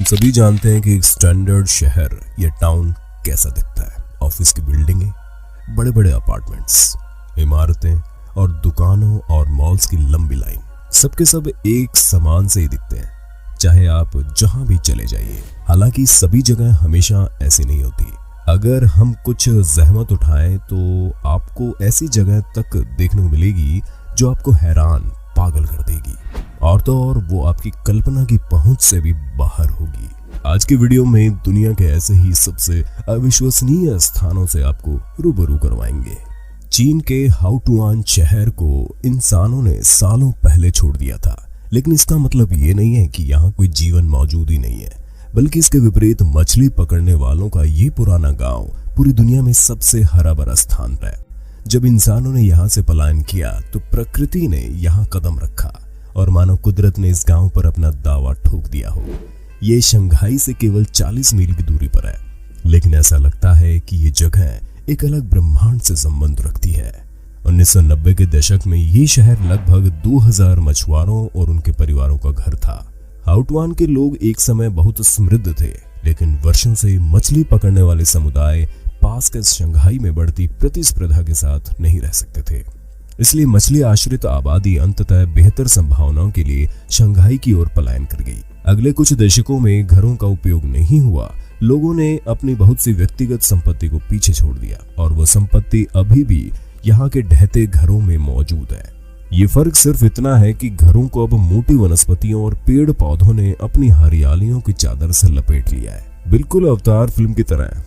सभी जानते हैं कि एक स्टैंडर्ड शहर या टाउन कैसा दिखता है। ऑफिस की बिल्डिंगें, बड़े बड़े अपार्टमेंट्स, इमारतें और दुकानों और मॉल्स की लंबी लाइन, सबके सब एक समान से ही दिखते हैं, चाहे आप जहां भी चले जाइए। हालांकि सभी जगह हमेशा ऐसी नहीं होती। अगर हम कुछ जहमत उठाएं तो आपको ऐसी जगह तक देखने को मिलेगी जो आपको हैरान, पागल कर देगी, और तो और वो आपकी कल्पना की पहुंच से भी बाहर होगी। आज के वीडियो में दुनिया के ऐसे ही सबसे अविश्वसनीय स्थानों से आपको रूबरू करवाएंगे। चीन के हाओटुआन शहर को इंसानों ने सालों पहले छोड़ दिया था, लेकिन इसका मतलब ये नहीं है कि यहाँ कोई जीवन मौजूद ही नहीं है, बल्कि इसके विपरीत मछली पकड़ने वालों का ये पुराना गांव पूरी दुनिया में सबसे हरा भरा स्थान है। जब इंसानों ने यहाँ से पलायन किया तो प्रकृति ने यहाँ कदम रखा और मानो कुदरत ने इस गांव पर अपना दावा ठोक दिया हो। ये शंघाई से केवल 40 मील की दूरी पर है, लेकिन ऐसा लगता है कि ये जगह एक अलग ब्रह्मांड से संबंध रखती है। 1990 के दशक में ये शहर लगभग 2000 मछुआरों और उनके परिवारों का घर था। हाओटुआन के लोग एक समय बहुत समृद्ध थे, लेकिन वर्षों से मछली पकड़ने वाले समुदाय पास के शंघाई में बढ़ती प्रतिस्पर्धा के साथ नहीं रह सकते थे। इसलिए मछली आश्रित आबादी अंततः बेहतर संभावनाओं के लिए शंघाई की ओर पलायन कर गई। अगले कुछ दशकों में घरों का उपयोग नहीं हुआ, लोगों ने अपनी बहुत सी व्यक्तिगत संपत्ति को पीछे छोड़ दिया और वो संपत्ति अभी भी यहाँ के ढहते घरों में मौजूद है। ये फर्क सिर्फ इतना है कि घरों को अब मोटी वनस्पतियों और पेड़ पौधों ने अपनी हरियालियों की चादर से लपेट लिया है, बिल्कुल अवतार फिल्म की तरह।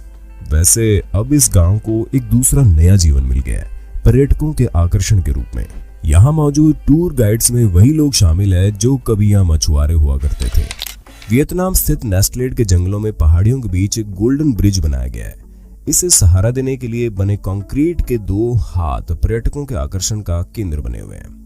वैसे अब इस गांव को एक दूसरा नया जीवन मिल गया है, पर्यटकों के आकर्षण के रूप में। यहाँ मौजूद टूर गाइड्स में वही लोग शामिल है जो कभी यहाँ मछुआरे हुआ करते थे। वियतनाम स्थित नेस्टलेट के जंगलों में पहाड़ियों के बीच एक गोल्डन ब्रिज बनाया गया है। इसे सहारा देने के लिए बने कंक्रीट के 2 हाथ पर्यटकों के आकर्षण का केंद्र बने हुए हैं।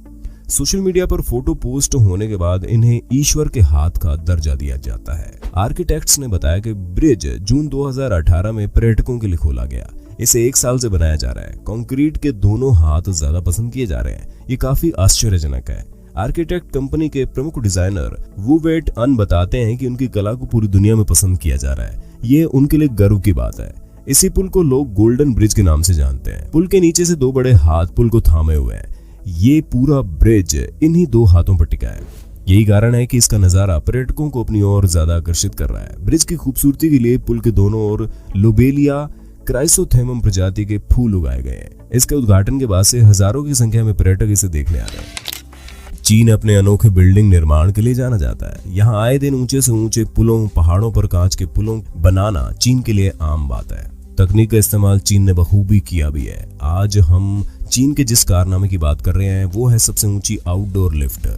सोशल मीडिया पर फोटो पोस्ट होने के बाद इन्हें ईश्वर के हाथ का दर्जा दिया जाता है। आर्किटेक्ट्स ने बताया कि ब्रिज जून 2018 में पर्यटकों के लिए खोला गया। इसे 1 साल से बनाया जा रहा है। कंक्रीट के दोनों हाथ ज्यादा पसंद किए जा रहे हैं। ये काफी आश्चर्यजनक है। आर्किटेक्ट कंपनी के प्रमुख डिजाइनर वू वेट अन बताते हैं कि उनकी कला को पूरी दुनिया में पसंद किया जा रहा है। ये उनके लिए गर्व की बात है। इसी पुल को लोग गोल्डन ब्रिज के नाम से जानते हैं। पुल के नीचे से 2 बड़े हाथ पुल को थामे हुए हैं। ये पूरा ब्रिज इन्हीं 2 हाथों पर टिका है। यही कारण है कि इसका नजारा पर्यटकों को अपनी ओर ज्यादा आकर्षित कर रहा है। ब्रिज की खूबसूरती के लिए पुल के दोनों ओर लोबेलिया क्राइसोथेमम प्रजाति के फूल उगाए गए हैं। इसके उद्घाटन के बाद से हजारों की संख्या में पर्यटक इसे देखने आ रहे हैं। चीन अपने अनोखे बिल्डिंग निर्माण के लिए जाना जाता है। यहाँ आए दिन ऊंचे से ऊंचे पुलों, पहाड़ों पर कांच के पुलों बनाना चीन के लिए आम बात है। तकनीक का इस्तेमाल चीन ने बखूबी किया भी है। आज हम चीन के जिस कारनामे की बात कर रहे हैं वो है सबसे ऊंची आउटडोर लिफ्ट।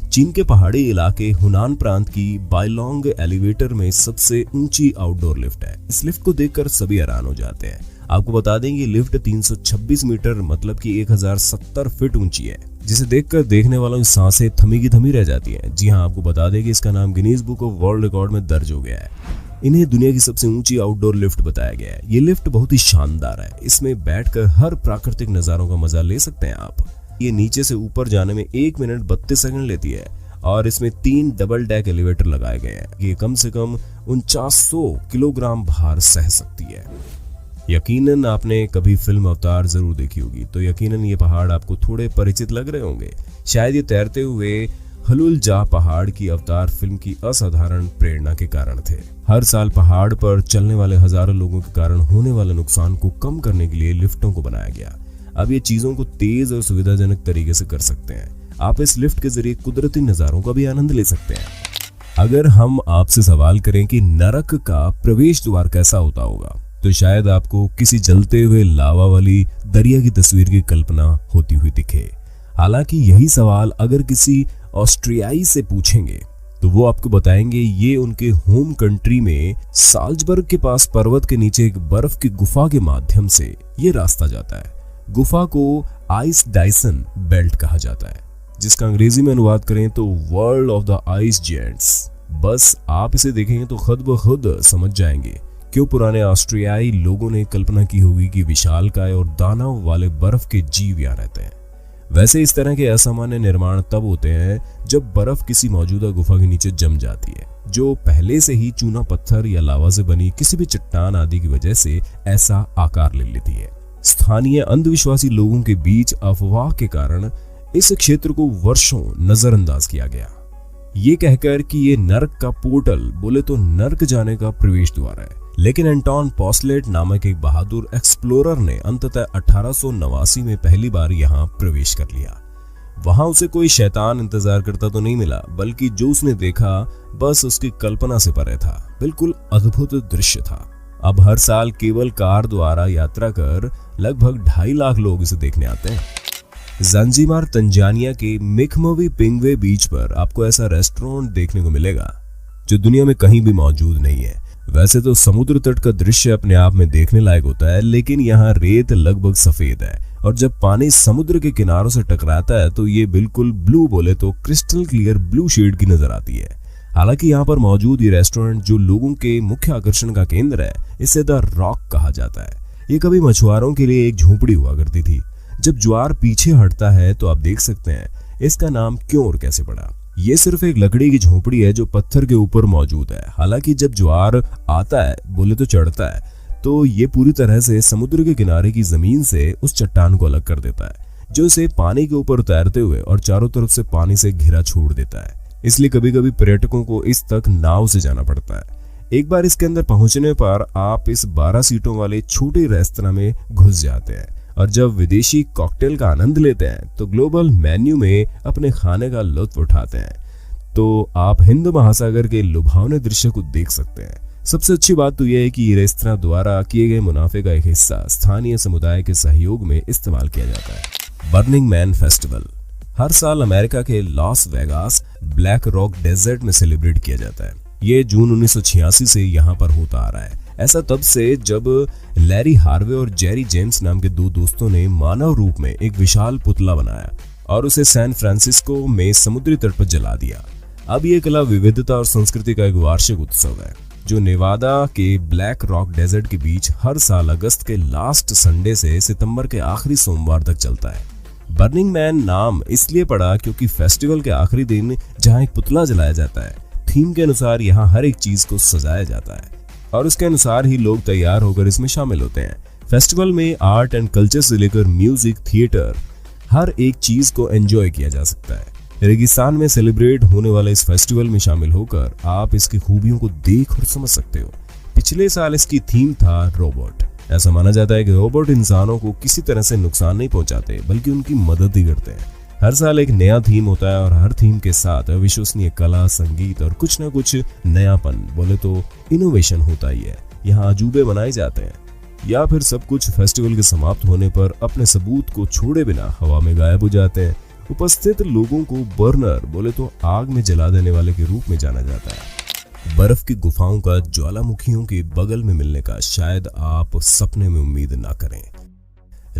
चीन के पहाड़ी इलाके हुनान प्रांत की बाइलोंग एलिवेटर में सबसे ऊंची आउटडोर लिफ्ट है। इस लिफ्ट को देखकर सभी हैरान हो जाते हैं। आपको बता दें कि लिफ्ट 326 मीटर मतलब कि 1070 फीट ऊंची है, जिसे देखकर देखने वालों की सांसें थमी की थमी रह जाती हैं। जी हाँ, आपको बता दें कि इसका नाम Guinness book of world record में दर्ज हो गया है। इन्हें दुनिया की सबसे ऊंची आउटडोर लिफ्ट बताया गया है। ये लिफ्ट बहुत ही शानदार है। इसमें बैठकर हर प्राकृतिक नजारों का मजा ले सकते हैं आप। ये नीचे से ऊपर जाने में 1 मिनट 32 सेकंड लेती है और इसमें 3 डबल डेक एलिवेटर लगाए गए हैं। ये कम से कम 4900 किलोग्राम भार सह सकती है। यकीनन आपने कभी फिल्म अवतार जरूर देखी होगी, तो यकीनन ये पहाड़ आपको थोड़े परिचित लग रहे होंगे। शायद ये तैरते हुए हलुल जा पहाड़ की अवतार फिल्म की असाधारण प्रेरणा के कारण थे। हर साल पहाड़ पर चलने वाले हजारों लोगों के कारण होने वाले नुकसान को कम करने के लिए लिफ्टों को बनाया गया। अब ये चीजों को तेज और सुविधाजनक तरीके से कर सकते हैं। आप इस लिफ्ट के जरिए कुदरती नजारों का भी आनंद ले सकते हैं। अगर हम आपसे सवाल करें कि नरक का प्रवेश द्वार कैसा होता होगा, तो शायद आपको किसी जलते हुए लावा वाली दरिया की तस्वीर की कल्पना होती हुई दिखे। हालांकि यही सवाल अगर किसी ऑस्ट्रियाई से पूछेंगे तो वो आपको बताएंगे ये उनके होम कंट्री में साल्जबर्ग के पास पर्वत के नीचे एक बर्फ की गुफा के माध्यम से ये रास्ता जाता है। गुफा को आइस डाइसन बेल्ट कहा जाता है, जिसका अंग्रेजी में अनुवाद करें तो world of the ice giants. बस आप इसे देखेंगे तो खुद ब खुद समझ जाएंगे क्यों पुराने ऑस्ट्रियाई लोगों ने कल्पना की होगी कि विशालकाय और दानव वाले बर्फ के जीव यहाँ रहते हैं। वैसे इस तरह के असामान्य निर्माण तब होते हैं जब बर्फ किसी मौजूदा गुफा के नीचे जम जाती है। जो पहले से ही चूना पत्थर या लावा से बनी किसी भी चट्टान आदि की वजह से ऐसा आकार ले लेती है। स्थानीय अंधविश्वासी लोगों के बीच अफवाह के कारण इस क्षेत्र को वर्षों नजरअंदाज किया गया, ये कहकर कि ये नर्क का पोर्टल, बोले तो नर्क जाने का प्रवेश द्वार है। लेकिन एंटोन पोस्लेट नामक एक बहादुर एक्सप्लोरर ने अंततः 1889 में पहली बार यहाँ प्रवेश कर लिया। वहां उसे कोई शैतान इंतजार करता तो नहीं मिला, बल्कि जो उसने देखा बस उसकी कल्पना से परे था। बिल्कुल अद्भुत दृश्य था। अब हर साल केवल कार द्वारा यात्रा कर लगभग 2.5 लाख लोग इसे देखने आते हैं। ज़ांज़ीबार तंजानिया के मिकमवी पिंगवे बीच पर आपको ऐसा रेस्टोरेंट देखने को मिलेगा जो दुनिया में कहीं भी मौजूद नहीं है। वैसे तो समुद्र तट का दृश्य अपने आप में देखने लायक होता है, लेकिन यहाँ रेत लगभग सफेद है और जब पानी समुद्र के किनारों से टकराता है तो ये बिल्कुल ब्लू, बोले तो क्रिस्टल क्लियर ब्लू शेड की नजर आती है। हालांकि यहाँ पर मौजूद ये रेस्टोरेंट जो लोगों के मुख्य आकर्षण का केंद्र है, इसे द रॉक कहा जाता है। ये कभी मछुआरों के लिए एक झोपड़ी हुआ करती थी। जब ज्वार पीछे हटता है तो आप देख सकते हैं इसका नाम क्यों और कैसे पड़ा। ये सिर्फ एक लकड़ी की झोपड़ी है जो पत्थर के ऊपर मौजूद है। हालांकि जब ज्वार आता है, बोले तो चढ़ता है, तो ये पूरी तरह से समुद्र के किनारे की जमीन से उस चट्टान को अलग कर देता है, जो इसे पानी के ऊपर तैरते हुए और चारों तरफ से पानी से घिरा छोड़ देता है। इसलिए कभी कभी पर्यटकों को इस तक नाव से जाना पड़ता है। एक बार इसके अंदर पहुंचने पर आप इस 12 सीटों वाले छोटे रेस्तरां में घुस जाते हैं और जब विदेशी कॉकटेल का आनंद लेते हैं तो ग्लोबल मेन्यू में अपने खाने का लुत्फ उठाते हैं, तो आप हिंद महासागर के लुभावने दृश्य को देख सकते हैं। सबसे अच्छी बात तो यह है कि ये रेस्तरां द्वारा किए गए मुनाफे का एक हिस्सा स्थानीय समुदाय के सहयोग में इस्तेमाल किया जाता है। बर्निंग मैन फेस्टिवल हर साल अमेरिका के Las Vegas Black Rock Desert में सेलिब्रेट किया जाता है। ये जून 1986 से यहाँ पर होता आ रहा है। ऐसा तब से जब लैरी हार्वे और जेरी जेम्स नाम के 2 दोस्तों ने मानव रूप में एक विशाल पुतला बनाया और उसे सैन फ्रांसिस्को में समुद्री तट पर जला दिया। अब ये कला, विविधता और संस्कृति का एक वार्षिक उत्सव है जो नेवादा के ब्लैक रॉक डेजर्ट के बीच हर साल अगस्त के लास्ट संडे से सितंबर के आखिरी सोमवार तक चलता है। बर्निंग मैन नाम इसलिए पड़ा क्योंकि फेस्टिवल के आखिरी दिन जहां एक पुतला जलाया जाता है, थीम के अनुसार यहाँ हर एक चीज को सजाया जाता है और उसके अनुसार ही लोग तैयार होकर इसमें शामिल होते हैं। फेस्टिवल में आर्ट एंड कल्चर से लेकर म्यूजिक, थिएटर, हर एक चीज को एंजॉय किया जा सकता है। रेगिस्तान में सेलिब्रेट होने वाले इस फेस्टिवल में शामिल होकर आप इसकी खूबियों को देख और समझ सकते हो। पिछले साल इसकी थीम था रोबोट। ऐसा माना जाता है कि रोबोट इंसानों को किसी तरह से नुकसान नहीं पहुंचाते, बल्कि उनकी मदद ही करते हैं। हर साल एक नया थीम होता है और हर थीम के साथ अविश्वसनीय कला, संगीत और कुछ न कुछ नयापन, बोले तो इनोवेशन होता ही है। यहाँ अजूबे बनाए जाते हैं या फिर सब कुछ फेस्टिवल के समाप्त होने पर अपने सबूत को छोड़े बिना हवा में गायब हो जाते हैं। उपस्थित लोगों को बर्नर, बोले तो आग में जला देने वाले के रूप में जाना जाता है। बर्फ की गुफाओं का ज्वालामुखियों के बगल में मिलने का शायद आप सपने में उम्मीद ना करें,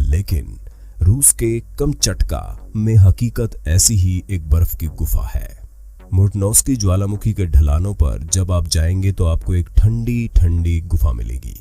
लेकिन रूस के कमचटका में हकीकत ऐसी ही एक बर्फ की गुफा है। मोर्टनोस्की ज्वालामुखी के ढलानों पर जब आप जाएंगे तो आपको एक ठंडी ठंडी गुफा मिलेगी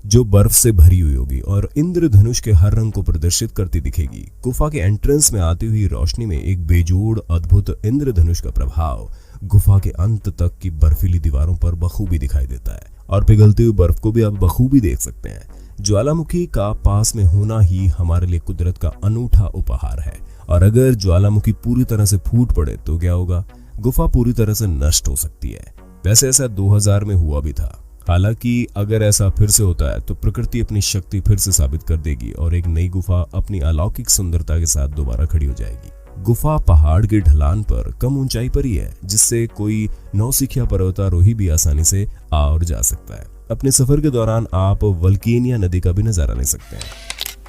जो बर्फ से भरी हुई होगी और इंद्रधनुष के हर रंग को प्रदर्शित करती दिखेगी। गुफा के एंट्रेंस में आती हुई रोशनी में एक बेजोड़ अद्भुत इंद्रधनुष का प्रभाव गुफा के अंत तक की बर्फीली दीवारों पर बखूबी दिखाई देता है और पिघलती हुई बर्फ को भी आप बखूबी देख सकते हैं। ज्वालामुखी का पास में होना ही हमारे लिए कुदरत का अनूठा उपहार है और अगर ज्वालामुखी पूरी तरह से फूट पड़े तो क्या होगा? गुफा पूरी तरह से नष्ट हो सकती है। वैसे ऐसा 2000 में हुआ भी था। हालांकि अगर ऐसा फिर से होता है तो प्रकृति अपनी शक्ति फिर से साबित कर देगी और एक नई गुफा अपनी अलौकिक सुंदरता के साथ दोबारा खड़ी हो जाएगी। गुफा पहाड़ के ढलान पर कम ऊंचाई पर ही है, जिससे कोई नौसिखिया पर्वतारोही भी आसानी से आ और जा सकता है। अपने सफर के दौरान आप वल्केनिया नदी का भी नजारा ले सकते हैं।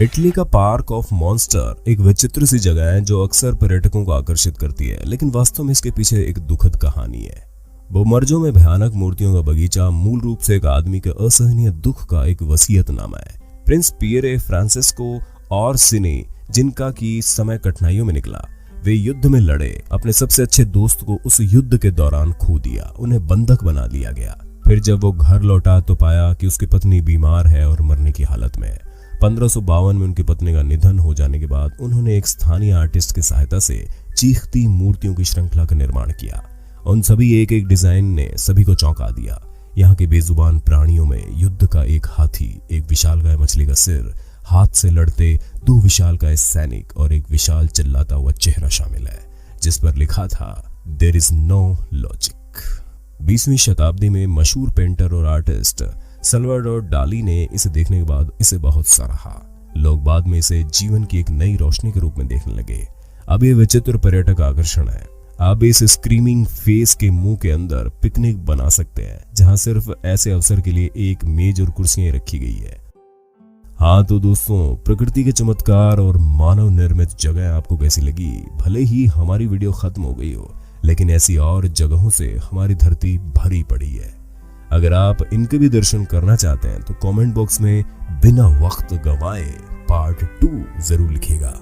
इटली का पार्क ऑफ मॉन्स्टर एक विचित्र सी जगह है जो अक्सर पर्यटकों को आकर्षित करती है, लेकिन वास्तव में इसके पीछे एक दुखद कहानी है। बोमर्जो में भयानक मूर्तियों का बगीचा मूल रूप से एक आदमी के असहनीय दुख का एक वसीयतनामा है। प्रिंस पियरे फ्रांसिस्को और सिने, जिनका की समय कठिनाइयों में निकला, वे युद्ध में लड़े, अपने सबसे अच्छे दोस्त को उस युद्ध के दौरान खो दिया, उन्हें बंधक बना लिया गया। फिर जब वो घर लौटा तो पाया कि उसकी पत्नी बीमार है और मरने की हालत में है। 1552 में उनकी पत्नी का निधन हो जाने के बाद उन्होंने एक स्थानीय आर्टिस्ट की सहायता से चीखती मूर्तियों की श्रृंखला का निर्माण किया उन सभी एक एक डिजाइन ने सभी को चौंका दिया। यहाँ के बेजुबान प्राणियों में युद्ध का एक हाथी, एक विशालकाय मछली का सिर, हाथ से लड़ते 2 विशालकाय सैनिक और एक विशाल चिल्लाता हुआ चेहरा शामिल है, जिस पर लिखा था देयर इज नो लॉजिक। 20वीं शताब्दी में मशहूर पेंटर और आर्टिस्ट सल्वाडोर डाली ने इसे देखने के बाद इसे बहुत सराहा। लोग बाद में इसे जीवन की एक नई रोशनी के रूप में देखने लगे। अब ये विचित्र पर्यटक आकर्षण है। आप इस स्क्रीमिंग फेस के मुंह के अंदर पिकनिक बना सकते हैं, जहां सिर्फ ऐसे अवसर के लिए एक मेज और कुर्सियां रखी गई है। हाँ तो दोस्तों, प्रकृति के चमत्कार और मानव निर्मित जगह आपको कैसी लगी? भले ही हमारी वीडियो खत्म हो गई हो, लेकिन ऐसी और जगहों से हमारी धरती भरी पड़ी है। अगर आप इनके भी दर्शन करना चाहते हैं तो कमेंट बॉक्स में बिना वक्त गंवाए पार्ट 2 जरूर लिखिएगा।